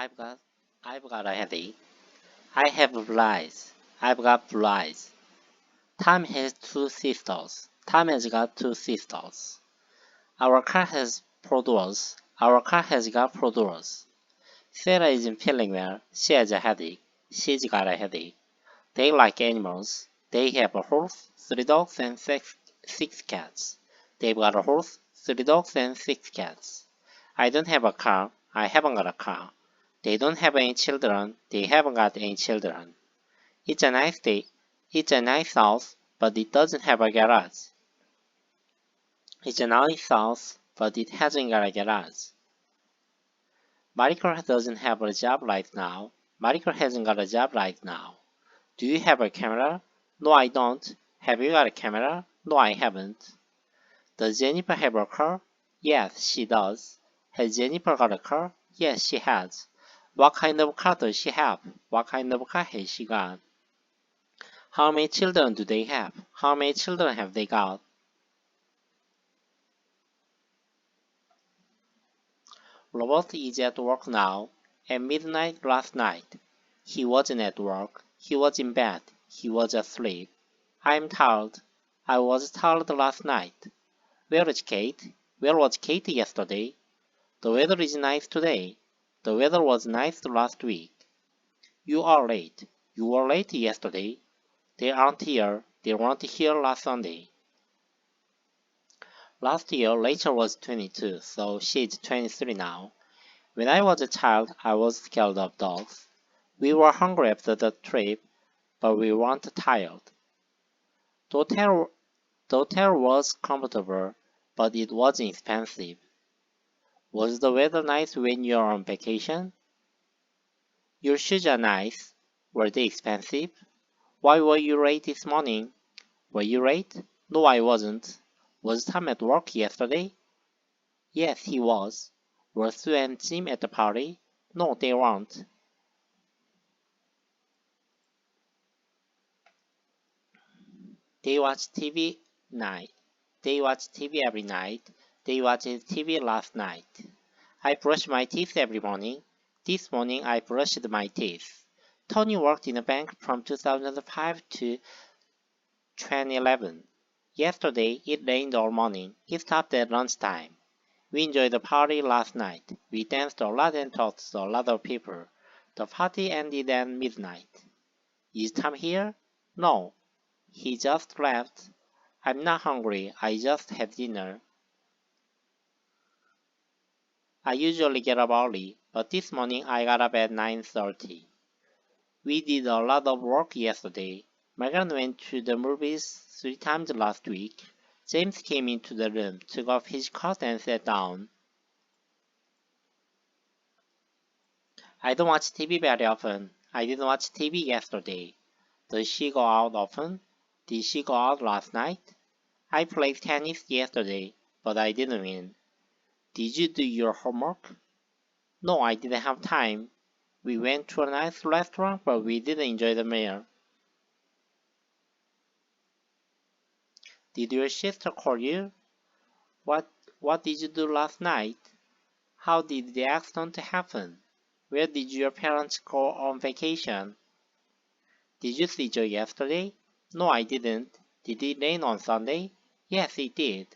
I've got a headache. I have flies. I've got flies. Tom has two sisters. Tom has got two sisters. Our car has four doors. Our car has got four doors. Sarah isn't feeling well. She has a headache. She's got a headache. They like animals. They have a horse, three dogs, and six cats. They've got a horse, three dogs, and six cats. I don't have a car. I haven't got a car. They don't have any children. They haven't got any children. It's a nice day. It's a nice house, but it doesn't have a garage. It's a nice house, but it hasn't got a garage. Mariko doesn't have a job right now. Mariko hasn't got a job right now. Do you have a camera? No, I don't. Have you got a camera? No, I haven't. Does Jennifer have a car? Yes, she does. Has Jennifer got a car? Yes, she has. What kind of car does she have? What kind of car has she got? How many children do they have? How many children have they got? Robert is at work now. At midnight last night. He wasn't at work. He was in bed. He was asleep. I'm tired. I was tired last night. Where is Kate? Where was Kate yesterday? The weather is nice today. The weather was nice last week. You are late. You were late yesterday. They aren't here. They weren't here last Sunday. Last year, Rachel was 22, so she's 23 now. When I was a child, I was scared of dogs. We were hungry after the trip, but we weren't tired. The hotel was comfortable, but it wasn't expensive. Was the weather nice when you were on vacation? Your shoes are nice. Were they expensive? Why were you late this morning? Were you late? No, I wasn't. Was Tom at work yesterday? Yes, he was. Were Sue and Jim at the party? No, they weren't. They watch TV night. They watch TV every night. They watched TV last night. I brush my teeth every morning. This morning I brushed my teeth. Tony worked in a bank from 2005 to 2011. Yesterday it rained all morning. He stopped at lunchtime. We enjoyed the party last night. We danced a lot and talked to a lot of people. The party ended at midnight. Is Tom here? No. He just left. I'm not hungry. I just had dinner. I usually get up early, but this morning I got up at 9:30. We did a lot of work yesterday. Megan went to the movies 3 times last week. James came into the room, took off his coat and sat down. I don't watch TV very often. I didn't watch TV yesterday. Does she go out often? Did she go out last night? I played tennis yesterday, but I didn't win. Did you do your homework? No, I didn't have time. We went to a nice restaurant, but we didn't enjoy the meal. Did your sister call you? What did you do last night? How did the accident happen? Where did your parents go on vacation? Did you see Joe yesterday? No, I didn't. Did it rain on Sunday? Yes, it did.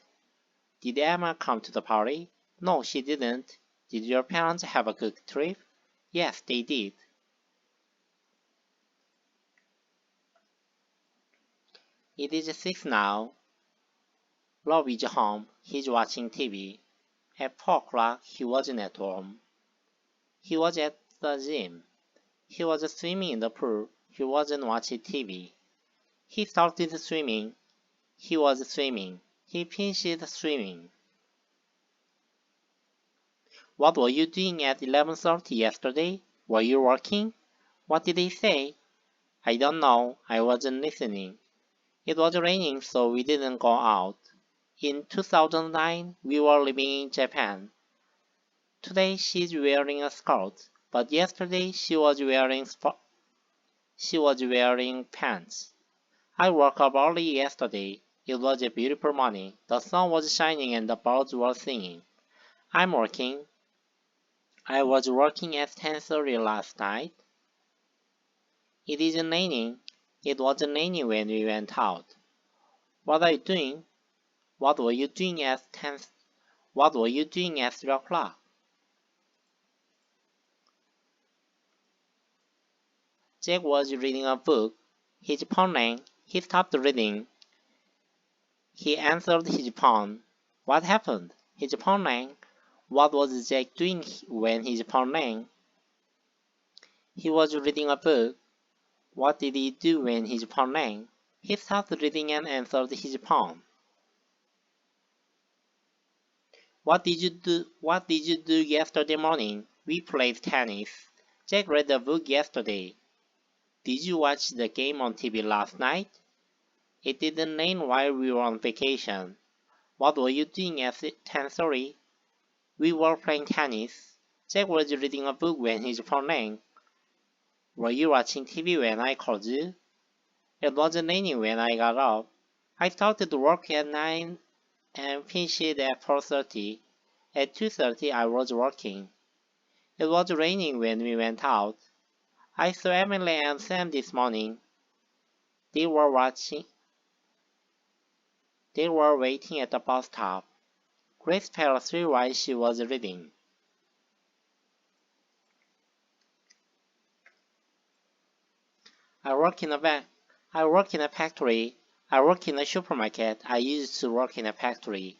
Did Emma come to the party? No, she didn't. Did your parents have a good trip? Yes, they did. It is 6 now. Rob is home. He's watching TV. At 4 o'clock, he wasn't at home. He was at the gym. He was swimming in the pool. He wasn't watching TV. He started swimming. He was swimming. He finished swimming. What were you doing at 11:30 yesterday? Were you working? What did he say? I don't know. I wasn't listening. It was raining, so we didn't go out. In 2009, we were living in Japan. Today she's wearing a skirt, but yesterday she was wearing pants. I woke up early yesterday. It was a beautiful morning. The sun was shining and the birds were singing. I'm working. I was working at 10:30 last night. It isn't raining. It wasn't raining when we went out. What are you doing? What were you doing at 3 o'clock? Jack was reading a book. His phone rang. He stopped reading. He answered his phone. What happened? His phone rang. What was Jack doing when his phone rang? He was reading a book. What did he do when his phone rang? He stopped reading and answered his phone. What did you do yesterday morning? We played tennis. Jack read a book yesterday. Did you watch the game on TV last night? It didn't rain while we were on vacation. What were you doing at 10:30? We were playing tennis. Jack was reading a book when his phone rang. Were you watching TV when I called you? It wasn't raining when I got up. I started work at 9 and finished at 4:30. At 2:30 I was working. It was raining when we went out. I saw Emily and Sam this morning. They were waiting at the bus stop. Grace fell asleep while she was reading. I work in a factory. I work in a supermarket. I used to work in a factory.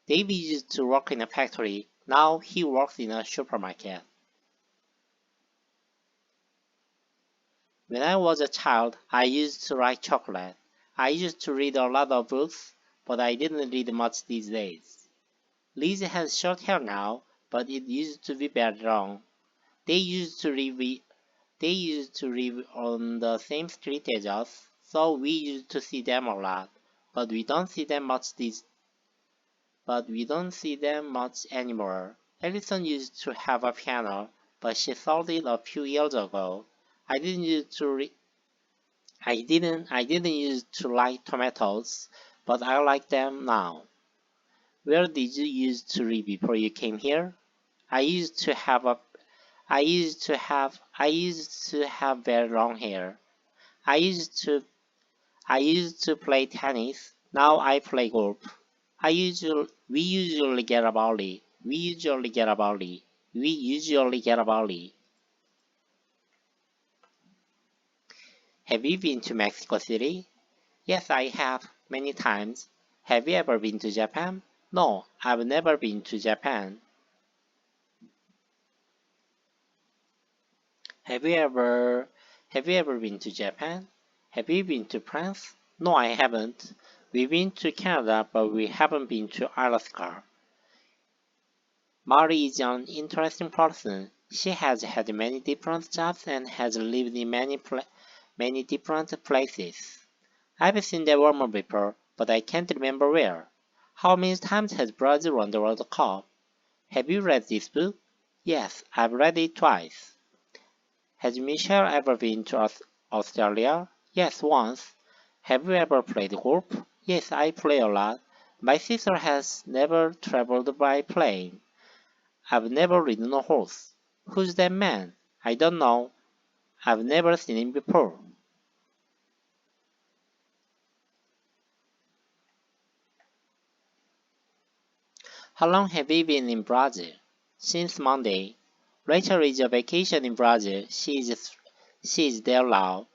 David used to work in a factory. Now he works in a supermarket. When I was a child, I used to like chocolate. I used to read a lot of books, but I didn't read much these days. Liz has short hair now, but it used to be very long. They used to live on the same street as us, so we used to see them a lot, but we don't see them much anymore. Allison used to have a piano, but she sold it a few years ago. I didn't used to like tomatoes, but I like them now. Where did you used to live before you came here? I used to have very long hair. I used to play tennis. Now I play golf. We usually get a volley. Have you been to Mexico City? Yes, I have, many times. Have you ever been to Japan? No, I've never been to Japan. Have you ever been to Japan? Have you been to France? No, I haven't. We've been to Canada, but we haven't been to Alaska. Mari is an interesting person. She has had many different jobs and has lived in many different places. I've seen that woman before, but I can't remember where. How many times has Brazil won the World Cup? Have you read this book? Yes, I've read it twice. Has Michelle ever been to Australia? Yes, once. Have you ever played golf? Yes, I play a lot. My sister has never traveled by plane. I've never ridden a horse. Who's that man? I don't know. I've never seen him before. How long have you been in Brazil? Since Monday. Rachel is on vacation in Brazil. She is there now.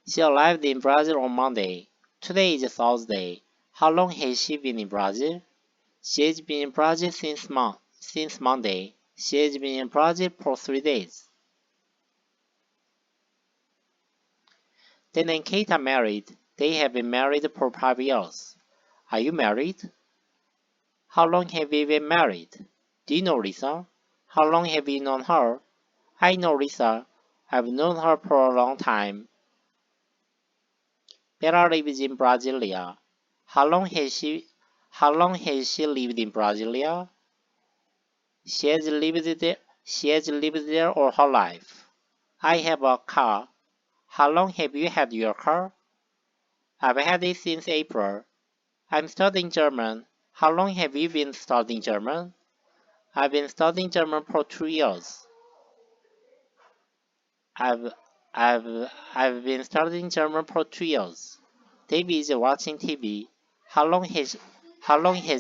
She arrived in Brazil on Monday. Today is Thursday. How long has she been in Brazil? She has been in Brazil since Monday. She has been in Brazil for 3 days. Dan and Kate are married. They have been married for 5 years. Are you married? How long have you been married? Do you know Lisa? How long have you known her? I know Lisa. I've known her for a long time. Bella lives in Brasilia. How long has she lived in Brasilia? She has lived there all her life. I have a car. How long have you had your car? I've had it since April. I'm studying German. How long have you been studying German? I've been studying German for 2 years. I've I've been studying German for 2 years. David is watching TV. How long has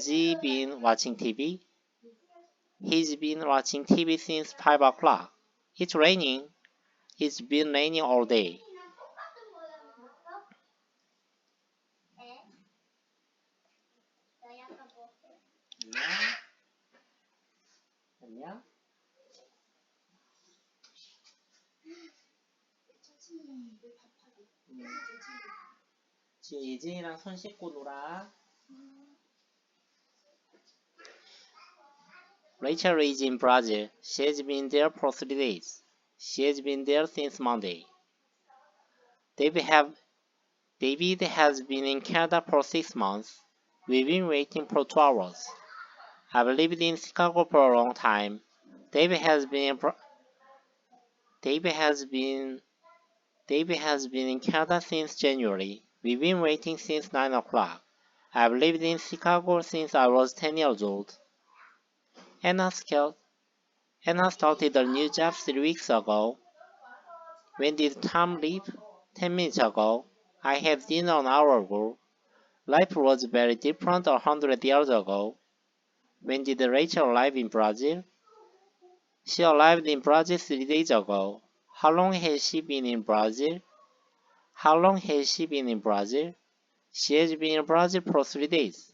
he been watching TV? He's been watching TV since 5 o'clock. It's raining. It's been raining all day. 안녕. 지금 예진이랑 손 씻고 놀아. Rachel is in Brazil. She has been there for 3 days. She has been there since Monday. David has been in Canada for 6 months. We've been waiting for 2 hours. I've lived in Chicago for a long time. David has been in Canada since January. We've been waiting since 9 o'clock. I've lived in Chicago since I was 10 years old. Anna started a new job 3 weeks ago. When did Tom leave? 10 minutes ago. I had dinner an hour ago. Life was very different 100 years ago. When did Rachel arrive in Brazil? She arrived in Brazil 3 days ago. How long has she been in Brazil? How long has she been in Brazil? She has been in Brazil for 3 days.